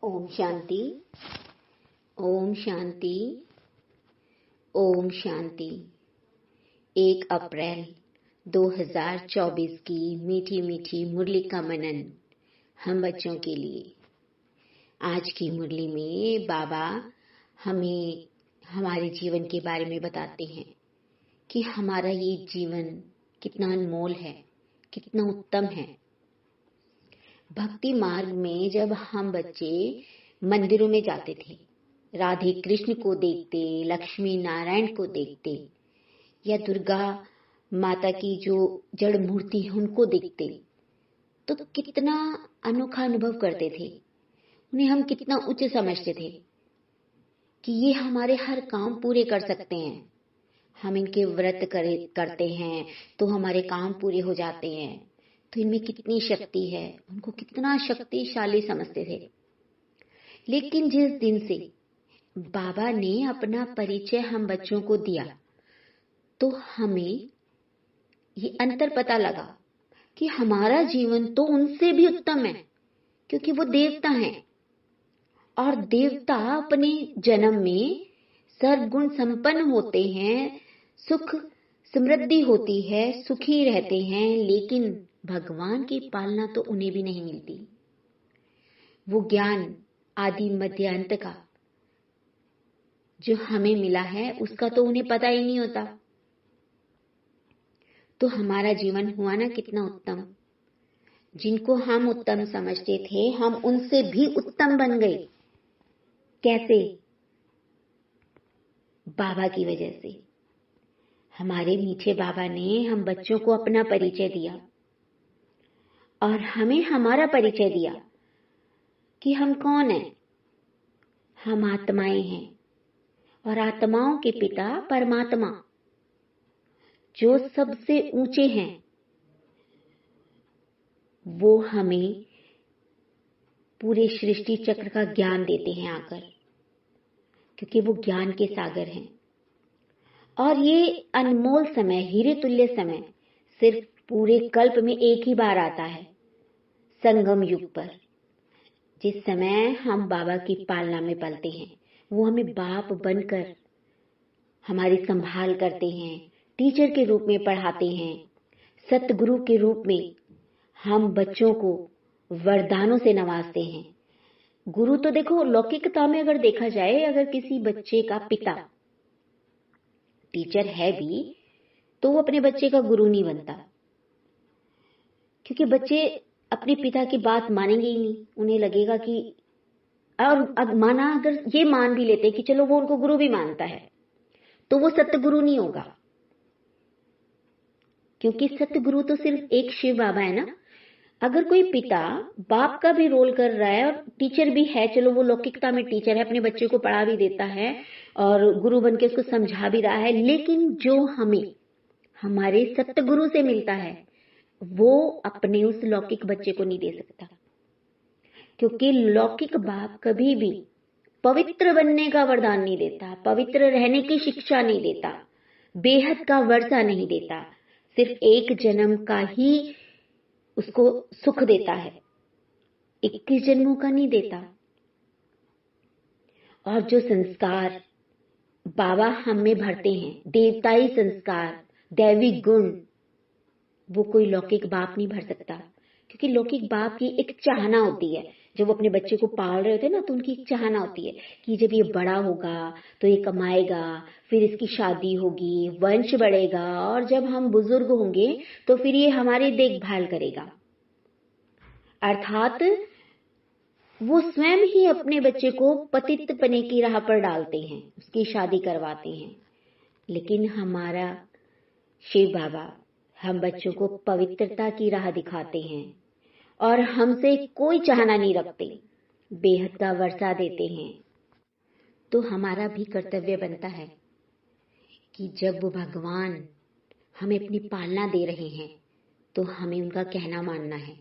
ओम शांति। ओम शांति। ओम शांति। 1 अप्रैल 2024 की मीठी मीठी मुरली का मनन हम बच्चों के लिए। आज की मुरली में बाबा हमें हमारे जीवन के बारे में बताते हैं कि हमारा ये जीवन कितना अनमोल है, कितना उत्तम है। भक्ति मार्ग में जब हम बच्चे मंदिरों में जाते थे, राधे कृष्ण को देखते, लक्ष्मी नारायण को देखते या दुर्गा माता की जो जड़ मूर्ति है उनको देखते, तो कितना अनोखा अनुभव करते थे। उन्हें हम कितना उच्च समझते थे कि ये हमारे हर काम पूरे कर सकते हैं। हम इनके व्रत करते हैं तो हमारे काम पूरे हो जाते हैं। तो इनमें कितनी शक्ति है, उनको कितना शक्तिशाली समझते थे। लेकिन जिस दिन से बाबा ने अपना परिचय हम बच्चों को दिया, तो हमें ये अंतर पता लगा कि हमारा जीवन तो उनसे भी उत्तम है, क्योंकि वो देवता हैं और देवता अपने जन्म में सर्वगुण संपन्न होते हैं, सुख समृद्धि होती है, सुखी रहते हैं। लेकिन भगवान की पालना तो उन्हें भी नहीं मिलती। वो ज्ञान आदि मध्य अंत का जो हमें मिला है उसका तो उन्हें पता ही नहीं होता। तो हमारा जीवन हुआ ना कितना उत्तम। जिनको हम उत्तम समझते थे, हम उनसे भी उत्तम बन गए। कैसे? बाबा की वजह से। हमारे मीठे बाबा ने हम बच्चों को अपना परिचय दिया और हमें हमारा परिचय दिया कि हम कौन हैं। हम आत्माएं हैं और आत्माओं के पिता परमात्मा जो सबसे ऊंचे हैं, वो हमें पूरे सृष्टि चक्र का ज्ञान देते हैं आकर, क्योंकि वो ज्ञान के सागर हैं। और ये अनमोल समय, हीरे तुल्य समय सिर्फ पूरे कल्प में एक ही बार आता है, संगम युग पर। जिस समय हम बाबा की पालना में पलते हैं, वो हमें बाप बनकर हमारी संभाल करते हैं, टीचर के रूप में पढ़ाते हैं, सतगुरु के रूप में हम बच्चों को वरदानों से नवाजते हैं। गुरु तो देखो, लौकिकता में अगर देखा जाए, अगर किसी बच्चे का पिता टीचर है भी तो वो अपने बच्चे का गुरु नहीं बनता, क्योंकि बच्चे अपने पिता की बात मानेंगे ही नहीं। उन्हें लगेगा कि, और माना अगर ये मान भी लेते कि चलो वो उनको गुरु भी मानता है, तो वो सतगुरु नहीं होगा, क्योंकि सतगुरु तो सिर्फ एक शिव बाबा है ना। अगर कोई पिता बाप का भी रोल कर रहा है और टीचर भी है, चलो वो लौकिकता में टीचर है, अपने बच्चे को पढ़ा भी देता है और गुरु बन के उसको समझा भी रहा है, लेकिन जो हमें हमारे सतगुरु से मिलता है वो अपने उस लौकिक बच्चे को नहीं दे सकता। क्योंकि लौकिक बाप कभी भी पवित्र बनने का वरदान नहीं देता, पवित्र रहने की शिक्षा नहीं देता, बेहद का वर्षा नहीं देता, सिर्फ एक जन्म का ही उसको सुख देता है, 21 जन्मों का नहीं देता। और जो संस्कार बाबा हम में भरते हैं, देवताई संस्कार, दैवी गुण, वो कोई लौकिक बाप नहीं भर सकता। क्योंकि लौकिक बाप की एक चाहना होती है, जब वो अपने बच्चे को पाल रहे होते हैं ना, तो उनकी एक चाहना होती है कि जब ये बड़ा होगा तो ये कमाएगा, फिर इसकी शादी होगी, वंश बढ़ेगा, और जब हम बुजुर्ग होंगे तो फिर ये हमारी देखभाल करेगा। अर्थात वो स्वयं ही अपने बच्चे को पतित पने की राह पर डालते हैं, उसकी शादी करवाते हैं। लेकिन हमारा शिव बाबा हम बच्चों को पवित्रता की राह दिखाते हैं और हमसे कोई चाहना नहीं रखते, बेहद का वर्षा देते हैं। तो हमारा भी कर्तव्य बनता है कि जब वो भगवान हमें अपनी पालना दे रहे हैं तो हमें उनका कहना मानना है।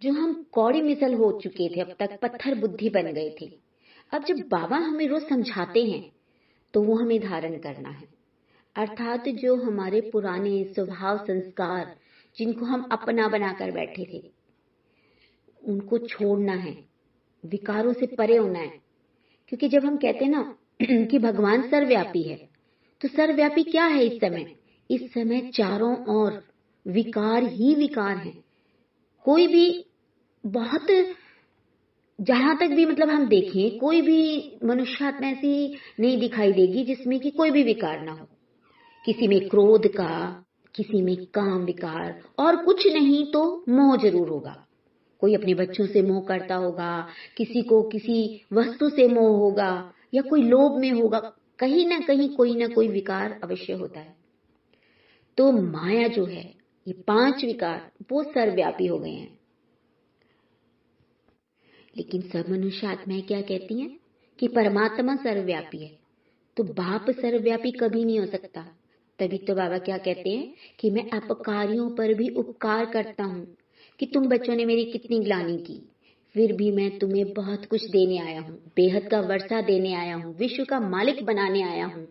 जो हम कौड़ी मिसल हो चुके थे, अब तक पत्थर बुद्धि बन गए थे, अब जब बाबा हमें रोज समझाते हैं तो वो हमें धारण करना है। अर्थात जो हमारे पुराने स्वभाव संस्कार, जिनको हम अपना बनाकर बैठे थे, उनको छोड़ना है, विकारों से परे होना है। क्योंकि जब हम कहते हैं ना कि भगवान सर्वव्यापी है, तो सर्वव्यापी क्या है इस समय? इस समय चारों ओर विकार ही विकार हैं। कोई भी बहुत, जहां तक भी मतलब हम देखें, कोई भी मनुष्य आत्मा ऐसी नहीं दिखाई देगी जिसमें कि कोई भी विकार ना हो। किसी में क्रोध का, किसी में काम विकार, और कुछ नहीं तो मोह जरूर होगा। कोई अपने बच्चों से मोह करता होगा, किसी को किसी वस्तु से मोह होगा, या कोई लोभ में होगा। कहीं ना कहीं कोई ना कोई विकार अवश्य होता है। तो माया जो है, ये 5 विकार वो सर्वव्यापी हो गए हैं। लेकिन सब मनुष्य आत्माएं क्या कहती हैं कि परमात्मा सर्वव्यापी है, तो बाप सर्वव्यापी कभी नहीं हो सकता। तभी तो बाबा क्या कहते हैं कि मैं अपकारियों पर भी उपकार करता हूँ, कि तुम बच्चों ने मेरी कितनी ग्लानि की, फिर भी मैं तुम्हें बहुत कुछ देने आया हूँ, बेहद का वर्षा देने आया हूँ, विश्व का मालिक बनाने आया हूँ,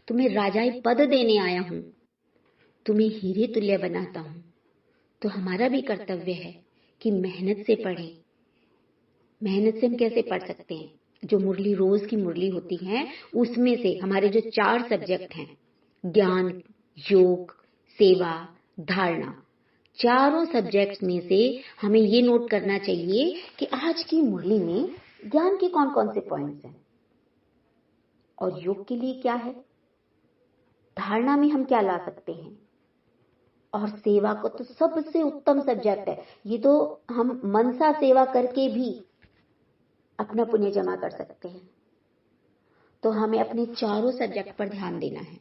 तुम्हें राजाई पद देने आया हूँ, तुम्हें हीरे तुल्य बनाता हूँ। तो हमारा भी कर्तव्य है कि मेहनत से पढ़ें। मेहनत से हम कैसे पढ़ सकते हैं? जो मुरली, रोज की मुरली होती है, उसमें से हमारे जो 4 सब्जेक्ट हैं, ज्ञान, योग, सेवा, धारणा, चारों सब्जेक्ट्स में से हमें ये नोट करना चाहिए कि आज की मुरली में ज्ञान के कौन कौन से पॉइंट्स हैं, और योग के लिए क्या है, धारणा में हम क्या ला सकते हैं, और सेवा को तो सबसे उत्तम सब्जेक्ट है। ये तो हम मनसा सेवा करके भी अपना पुण्य जमा कर सकते हैं। तो हमें अपने चारों सब्जेक्ट पर ध्यान देना है।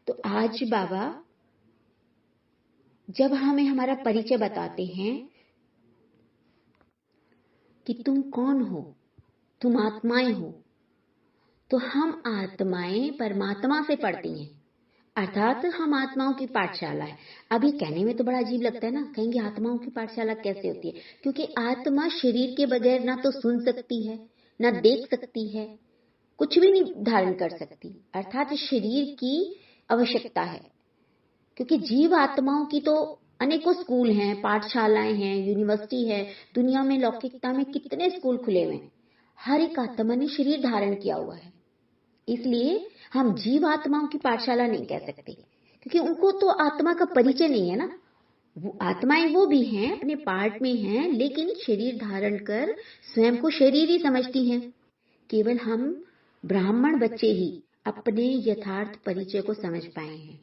तो आज बाबा जब हमें हमारा परिचय बताते हैं कि तुम कौन हो, तुम आत्माएं हो, तो हम आत्माएं परमात्मा से पढ़ती हैं, अर्थात हम आत्माओं की पाठशाला है। अभी कहने में तो बड़ा अजीब लगता है ना, कहेंगे आत्माओं की पाठशाला कैसे होती है? क्योंकि आत्मा शरीर के बगैर ना तो सुन सकती है, ना देख सकती है, कुछ भी नहीं धारण कर सकती, अर्थात शरीर की आवश्यकता है। क्योंकि जीव आत्माओं की तो अनेकों स्कूल हैं, पाठशालाएं हैं, यूनिवर्सिटी है, दुनिया में लौकिकता में कितने स्कूल खुले हुए हैं। हर एक आत्मा ने शरीर धारण किया हुआ है, इसलिए हम जीव आत्माओं की पाठशाला नहीं कह सकते, क्योंकि उनको तो आत्मा का परिचय नहीं है ना। वो आत्माएं वो भी हैं, अपने पार्ट में हैं, लेकिन शरीर धारण कर स्वयं को शरीर ही समझती हैं। केवल हम ब्राह्मण बच्चे ही अपने यथार्थ परिचय को समझ पाए हैं।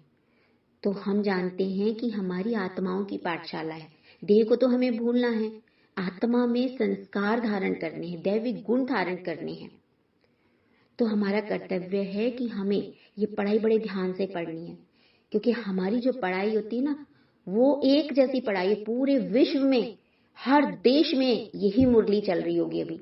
तो हम जानते हैं कि हमारी आत्माओं की पाठशाला है। देह को तो हमें भूलना है, आत्मा में संस्कार धारण करने हैं, दैविक गुण धारण करने हैं। तो हमारा कर्तव्य है कि हमें ये पढ़ाई बड़े ध्यान से पढ़नी है, क्योंकि हमारी जो पढ़ाई होती है ना, वो एक जैसी पढ़ाई पूरे विश्व में, हर देश में यही मुरली चल रही होगी। अभी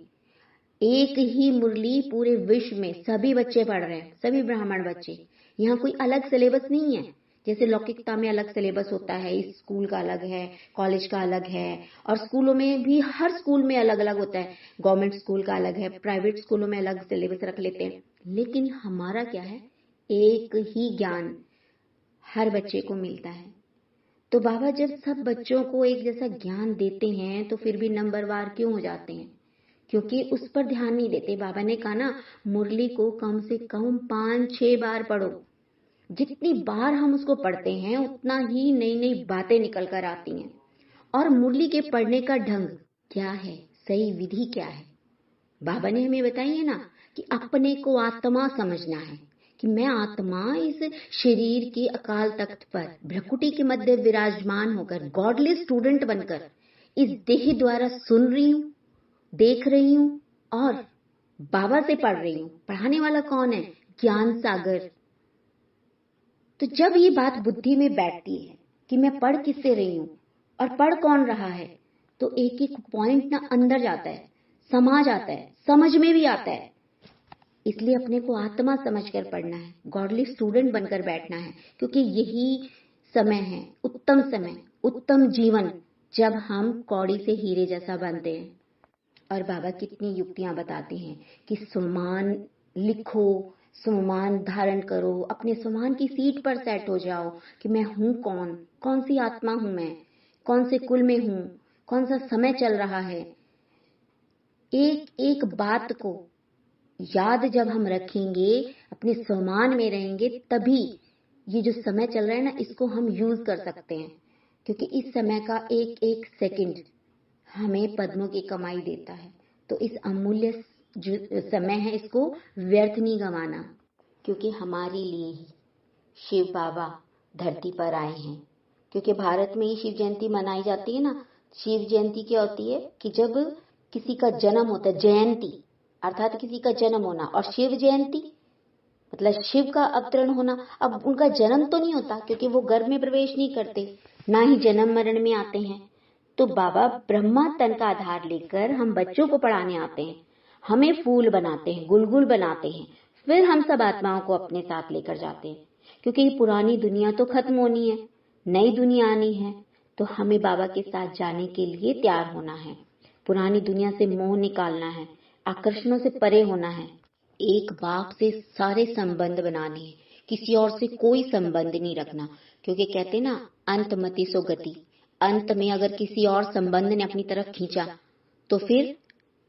एक ही मुरली पूरे विश्व में सभी बच्चे पढ़ रहे हैं, सभी ब्राह्मण बच्चे। यहाँ कोई अलग सिलेबस नहीं है, जैसे लौकिकता में अलग सिलेबस होता है, इस स्कूल का अलग है, कॉलेज का अलग है, और स्कूलों में भी हर स्कूल में अलग अलग होता है। गवर्नमेंट स्कूल का अलग है, प्राइवेट स्कूलों में अलग सिलेबस रख लेते हैं। लेकिन हमारा क्या है, एक ही ज्ञान हर बच्चे को मिलता है। तो बाबा जब सब बच्चों को एक जैसा ज्ञान देते हैं, तो फिर भी नंबरवार क्यों हो जाते हैं? क्योंकि उस पर ध्यान नहीं देते। बाबा ने कहा ना, मुरली को कम से कम 5-6 बार पढ़ो। जितनी बार हम उसको पढ़ते हैं, उतना ही नई नई बातें निकल कर आती हैं। और मुरली के पढ़ने का ढंग क्या है, सही विधि क्या है, बाबा ने हमें बताई है ना, कि अपने को आत्मा समझना है, कि मैं आत्मा इस शरीर के अकाल तख्त पर भ्रकुटी के मध्य विराजमान होकर गॉडली स्टूडेंट बनकर इस देह द्वारा सुन रही हूँ, देख रही हूँ, और बाबा से पढ़ रही हूँ। पढ़ाने वाला कौन है? ज्ञान सागर। तो जब ये बात बुद्धि में बैठती है कि मैं पढ़ किससे रही हूँ और पढ़ कौन रहा है, तो एक एक पॉइंट ना अंदर जाता है, समा जाता है, समझ में भी आता है। इसलिए अपने को आत्मा समझकर पढ़ना है, गॉडली स्टूडेंट बनकर बैठना है, क्योंकि यही समय है, उत्तम समय, उत्तम जीवन, जब हम कौड़ी से हीरे जैसा बनते हैं। और बाबा कितनी युक्तियां बताते हैं कि सुमान लिखो, सुमान धारण करो, अपने सुमान की सीट पर सेट हो जाओ कि मैं हूँ कौन, कौन सी आत्मा हूँ मैं, कौन से कुल में हूँ, कौन सा समय चल रहा है। एक एक बात को याद जब हम रखेंगे, अपने स्वमान में रहेंगे, तभी ये जो समय चल रहा है ना, इसको हम यूज कर सकते हैं। क्योंकि इस समय का एक एक सेकंड हमें पद्मों की कमाई देता है। तो इस अमूल्य जो समय है, इसको व्यर्थ नहीं गंवाना। क्योंकि हमारे लिए ही शिव बाबा धरती पर आए हैं। क्योंकि भारत में ही शिव जयंती मनाई जाती है ना। शिव जयंती क्या होती है कि जब किसी का जन्म होता है, जयंती अर्थात किसी का जन्म होना, और शिव जयंती मतलब शिव का अवतरण होना। अब उनका जन्म तो नहीं होता, क्योंकि वो गर्भ में प्रवेश नहीं करते, ना ही जन्म मरण में आते हैं। तो बाबा ब्रह्मा तन का आधार लेकर हम बच्चों को पढ़ाने आते हैं, हमें फूल बनाते हैं, गुलगुल बनाते हैं, फिर हम सब आत्माओं को अपने साथ लेकर जाते हैं। क्योंकि ये पुरानी दुनिया तो खत्म होनी है, नई दुनिया आनी है। तो हमें बाबा के साथ जाने के लिए तैयार होना है, पुरानी दुनिया से मोह निकालना है, आकर्षणों से परे होना है, एक बाप से सारे संबंध बनाने हैं, किसी और से कोई संबंध नहीं रखना। क्योंकि कहते ना, अंत मति सो गति। अंत में अगर किसी और संबंध ने अपनी तरफ खींचा तो फिर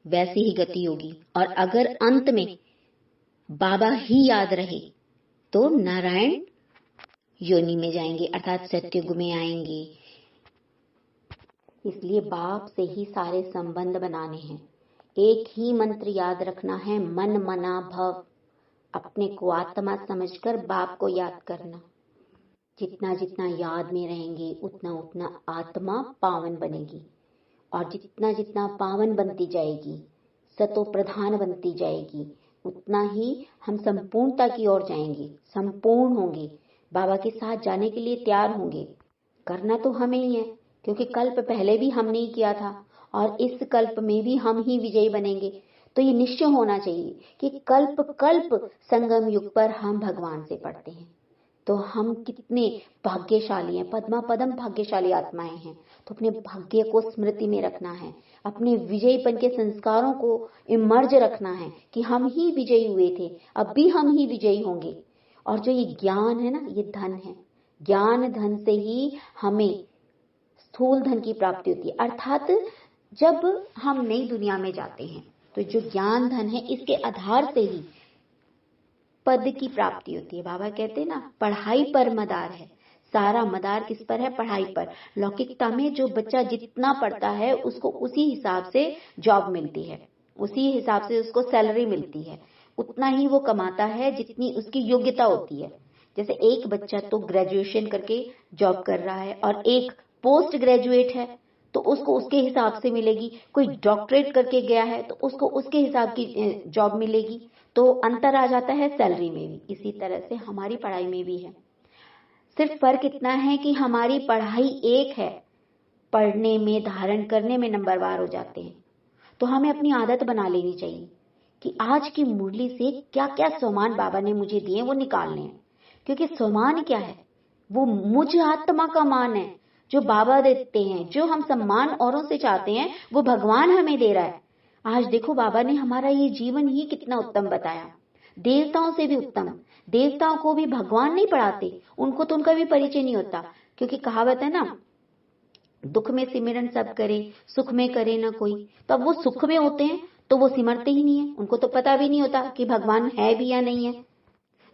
वैसी ही गति होगी। और अगर अंत में बाबा ही याद रहे तो नारायण योनि में जाएंगे, अर्थात सत्युग में आएंगे। इसलिए बाप से ही सारे संबंध बनाने हैं। एक ही मंत्र याद रखना है, मन मना भव। अपने को आत्मा समझकर बाप को याद करना। जितना जितना याद में रहेंगे, उतना उतना आत्मा पावन बनेगी। और जितना जितना पावन बनती जाएगी, सतो प्रधान बनती जाएगी, उतना ही हम संपूर्णता की ओर जाएंगे, संपूर्ण होंगे, बाबा के साथ जाने के लिए तैयार होंगे। करना तो हमें ही है, क्योंकि कल्प पहले भी हमने ही किया था और इस कल्प में भी हम ही विजयी बनेंगे। तो ये निश्चय होना चाहिए कि कल्प कल्प संगम युग पर हम भगवान से पढ़ते हैं। तो हम कितने भाग्यशाली हैं, पद्मा पदम भाग्यशाली आत्माएं हैं। तो अपने भाग्य को स्मृति में रखना है, अपने विजयीपन के संस्कारों को इमर्ज रखना है कि हम ही विजयी हुए थे, अब भी हम ही विजयी होंगे। और जो ये ज्ञान है ना, ये धन है। ज्ञान धन से ही हमें स्थूल धन की प्राप्ति होती है। अर्थात जब हम नई दुनिया में जाते हैं तो जो ज्ञान धन है, इसके आधार से ही पद की प्राप्ति होती है। बाबा कहते हैं ना, पढ़ाई पर मदार है। सारा मदार किस पर है? पढ़ाई पर। लौकिकता में जो बच्चा जितना पढ़ता है उसको उसी हिसाब से जॉब मिलती है, उसी हिसाब से उसको सैलरी मिलती है, उतना ही वो कमाता है जितनी उसकी योग्यता होती है। जैसे एक बच्चा तो ग्रेजुएशन करके जॉब कर रहा है और एक पोस्ट ग्रेजुएट है तो उसको उसके हिसाब से मिलेगी। कोई डॉक्टरेट करके गया है तो उसको उसके हिसाब की जॉब मिलेगी। तो अंतर आ जाता है सैलरी में भी। इसी तरह से हमारी पढ़ाई में भी है। सिर्फ फर्क इतना है कि हमारी पढ़ाई एक है, पढ़ने में, धारण करने में नंबरवार हो जाते हैं। तो हमें अपनी आदत बना लेनी चाहिए कि आज की मुरली से क्या क्या सम्मान बाबा ने मुझे दिए वो निकालने हैं। क्योंकि सम्मान क्या है? वो मुझ आत्मा का मान है जो बाबा देते हैं। जो हम सम्मान औरों से चाहते हैं वो भगवान हमें दे रहा है। आज देखो, बाबा ने हमारा ये जीवन ही कितना उत्तम बताया, देवताओं से भी उत्तम। देवताओं को भी भगवान नहीं पढ़ाते, उनको तो उनका भी परिचय नहीं होता। क्योंकि कहावत है ना, दुख में सिमरन सब करे, सुख में करे ना कोई। तो अब वो सुख में होते हैं तो वो सिमरते ही नहीं है, उनको तो पता भी नहीं होता कि भगवान है भी या नहीं है।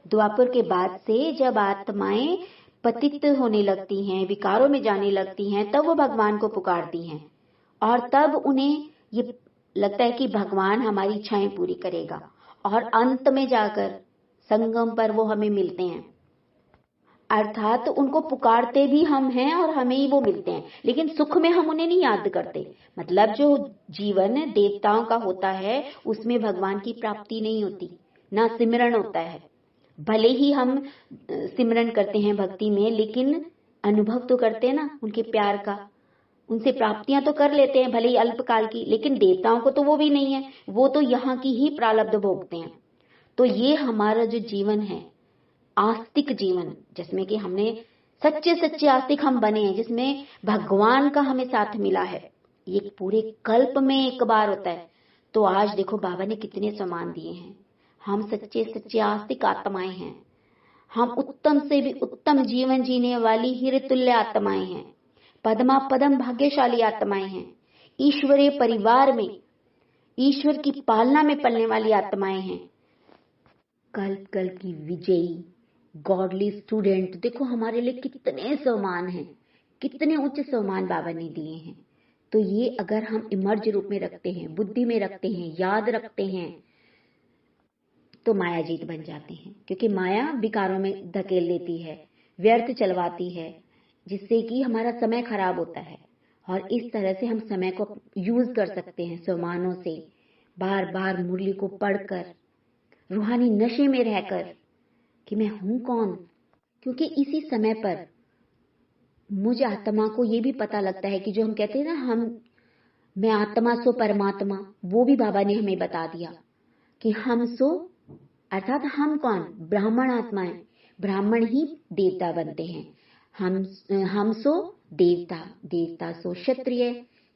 द्वापर के बाद से जब आत्माएं पतित होने लगती हैं, विकारों में जाने लगती हैं, तब वो भगवान को पुकारती हैं। और तब उन्हें ये लगता है कि भगवान हमारी इच्छाएं पूरी करेगा। और अंत में जाकर संगम पर वो हमें मिलते हैं। अर्थात उनको पुकारते भी हम हैं और हमें ही वो मिलते हैं। लेकिन सुख में हम उन्हें नहीं याद करते। मतलब जो जीवन देवताओं का होता है उसमें भगवान की प्राप्ति नहीं होती, ना सिमरण होता है। भले ही हम सिमरन करते हैं भक्ति में, लेकिन अनुभव तो करते हैं ना उनके प्यार का, उनसे प्राप्तियां तो कर लेते हैं, भले ही अल्पकाल की। लेकिन देवताओं को तो वो भी नहीं है, वो तो यहाँ की ही प्रारब्ध भोगते हैं। तो ये हमारा जो जीवन है, आस्तिक जीवन, जिसमें कि हमने सच्चे सच्चे आस्तिक हम बने हैं, जिसमें भगवान का हमें साथ मिला है, ये पूरे कल्प में एक बार होता है। तो आज देखो बाबा ने कितने सम्मान दिए हैं। हम सच्चे सच्चे आस्तिक आत्माएं हैं। हम उत्तम से भी उत्तम जीवन जीने वाली हीरे आत्माएं हैं। पद्मा पदम भाग्यशाली आत्माएं हैं। ईश्वरीय परिवार में ईश्वर की पालना में पलने वाली आत्माएं हैं, कल्प कल्प की विजयी गॉडली स्टूडेंट। देखो हमारे लिए कितने सम्मान हैं, कितने उच्च सम्मान बाबा ने दिए हैं। तो ये अगर हम इमर्ज रूप में रखते हैं, बुद्धि में रखते हैं, याद रखते हैं, तो माया जीत बन जाते हैं। क्योंकि माया विकारों में धकेल देती है, व्यर्थ चलवाती है, जिससे कि हमारा समय खराब होता है। और इस तरह से हम समय को यूज कर सकते हैं सम्मानों से, बार बार मुरली को पढ़कर, रूहानी नशे में रहकर कि मैं हूं कौन। क्योंकि इसी समय पर मुझ आत्मा को ये भी पता लगता है कि जो हम कहते हैं ना, मैं आत्मा सो परमात्मा, वो भी बाबा ने हमें बता दिया कि हम सो अर्थात हम कौन, ब्राह्मण आत्माएं। ब्राह्मण ही देवता बनते हैं। हम सो देवता, देवता सो क्षत्रिय,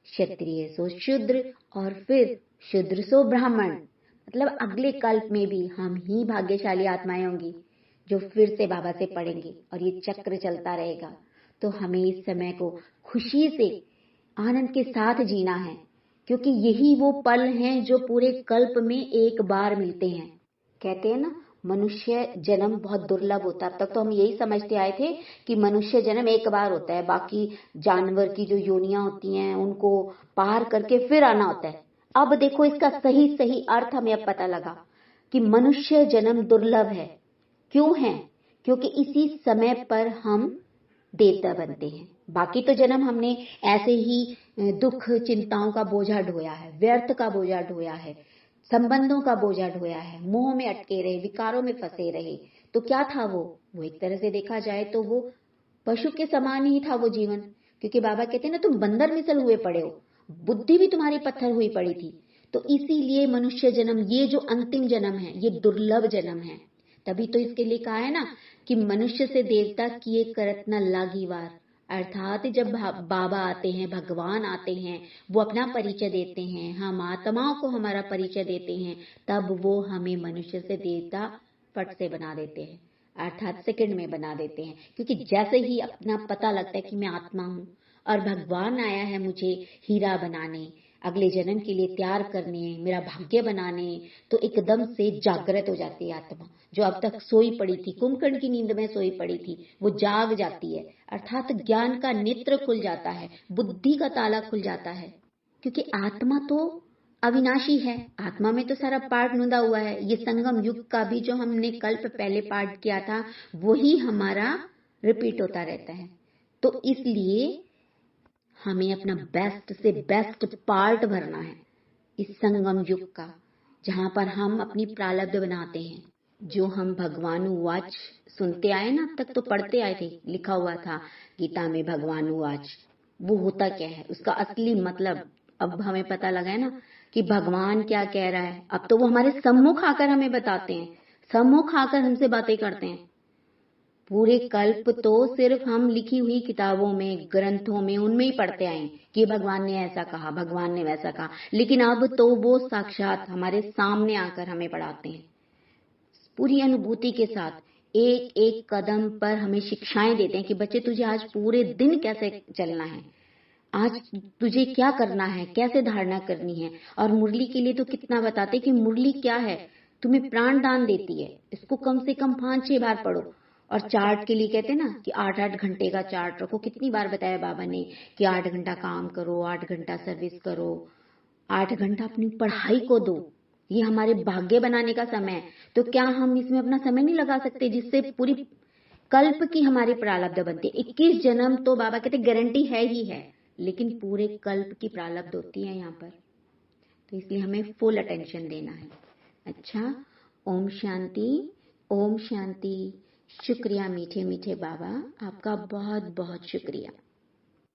क्षत्रिय सो शूद्र, और फिर शूद्र सो ब्राह्मण। मतलब अगले कल्प में भी हम ही भाग्यशाली आत्माएं होंगी जो फिर से बाबा से पढ़ेंगे, और ये चक्र चलता रहेगा। तो हमें इस समय को खुशी से, आनंद के साथ जीना है, क्योंकि यही वो पल हैं जो पूरे कल्प में एक बार मिलते हैं। कहते हैं ना, मनुष्य जन्म बहुत दुर्लभ होता है। अब तक तो हम यही समझते आए थे कि मनुष्य जन्म एक बार होता है, बाकी जानवर की जो योनियां होती हैं उनको पार करके फिर आना होता है। अब देखो इसका सही सही अर्थ हमें अब पता लगा कि मनुष्य जन्म दुर्लभ है। क्यों है? क्योंकि इसी समय पर हम देवता बनते हैं। बाकी तो जन्म हमने ऐसे ही दुख चिंताओं का बोझा ढोया है, व्यर्थ का बोझा ढोया है, संबंधों का बोझा ढोया है, मोह में अटके रहे, विकारों में फंसे रहे। तो क्या था वो एक तरह से देखा जाए तो वो पशु के समान ही था वो जीवन। क्योंकि बाबा कहते हैं ना, तुम बंदर मिसल हुए पड़े हो, बुद्धि भी तुम्हारी पत्थर हुई पड़ी थी। तो इसीलिए मनुष्य जन्म, ये जो अंतिम जन्म है, ये दुर्लभ जन्म है। तभी तो इसके लिए कहा है ना कि मनुष्य से देवता किए करत न लागी वार। अर्थात जब बाबा आते हैं, भगवान आते हैं, वो अपना परिचय देते हैं, हम आत्माओं को हमारा परिचय देते हैं, तब वो हमें मनुष्य से देवता फट से बना देते हैं, अर्थात सेकंड में बना देते हैं। क्योंकि जैसे ही अपना पता लगता है कि मैं आत्मा हूँ और भगवान आया है मुझे हीरा बनाने, अगले जन्म के लिए तैयार करने, मेरा भाग्य बनाने, तो एकदम से जागृत हो जाती है आत्मा। जो अब तक सोई पड़ी थी, कुंभकर्ण की नींद में सोई पड़ी थी, वो जाग जाती है। अर्थात ज्ञान का नेत्र खुल जाता है, बुद्धि का ताला खुल जाता है। क्योंकि आत्मा तो अविनाशी है, आत्मा में तो सारा पाठ नुदा हुआ है। ये संगम युग का भी जो हमने कल्प पहले पाठ किया था, वही हमारा रिपीट होता रहता है। तो इसलिए हमें अपना बेस्ट से बेस्ट पार्ट भरना है इस संगम युग का, जहां पर हम अपनी प्रारब्ध बनाते हैं। जो हम भगवानुवाच सुनते आए ना, अब तक तो पढ़ते आए थे, लिखा हुआ था गीता में भगवानुवाच, वो होता क्या है, उसका असली मतलब अब हमें पता लगा है ना कि भगवान क्या कह रहा है। अब तो वो हमारे सम्मुख आकर हमें बताते हैं, सम्मुख आकर हमसे बातें करते हैं। पूरे कल्प तो सिर्फ हम लिखी हुई किताबों में, ग्रंथों में, उनमें ही पढ़ते आए कि भगवान ने ऐसा कहा, भगवान ने वैसा कहा। लेकिन अब तो वो साक्षात हमारे सामने आकर हमें पढ़ाते हैं, पूरी अनुभूति के साथ, एक एक कदम पर हमें शिक्षाएं देते हैं कि बच्चे तुझे आज पूरे दिन कैसे चलना है, आज तुझे क्या करना है, कैसे धारणा करनी है। और मुरली के लिए तो कितना बताते कि मुरली क्या है, तुम्हें प्राण दान देती है। इसको कम से कम 5-6 बार पढ़ो। और चार्ट के लिए कहते हैं ना कि 8-8 घंटे का चार्ट रखो। कितनी बार बताया बाबा ने कि 8 घंटा काम करो, 8 घंटा सर्विस करो, 8 घंटा अपनी पढ़ाई को दो। ये हमारे भाग्य बनाने का समय है। तो क्या हम इसमें अपना समय नहीं लगा सकते, जिससे पूरी कल्प की हमारी प्रारब्ध बनती है। 21 जन्म तो बाबा कहते गारंटी है ही है, लेकिन पूरे कल्प की प्रारब्ध होती है यहाँ पर। तो इसलिए हमें फुल अटेंशन देना है। अच्छा, ओम शांति, ओम शांति। शुक्रिया मीठे मीठे बाबा, आपका बहुत बहुत शुक्रिया।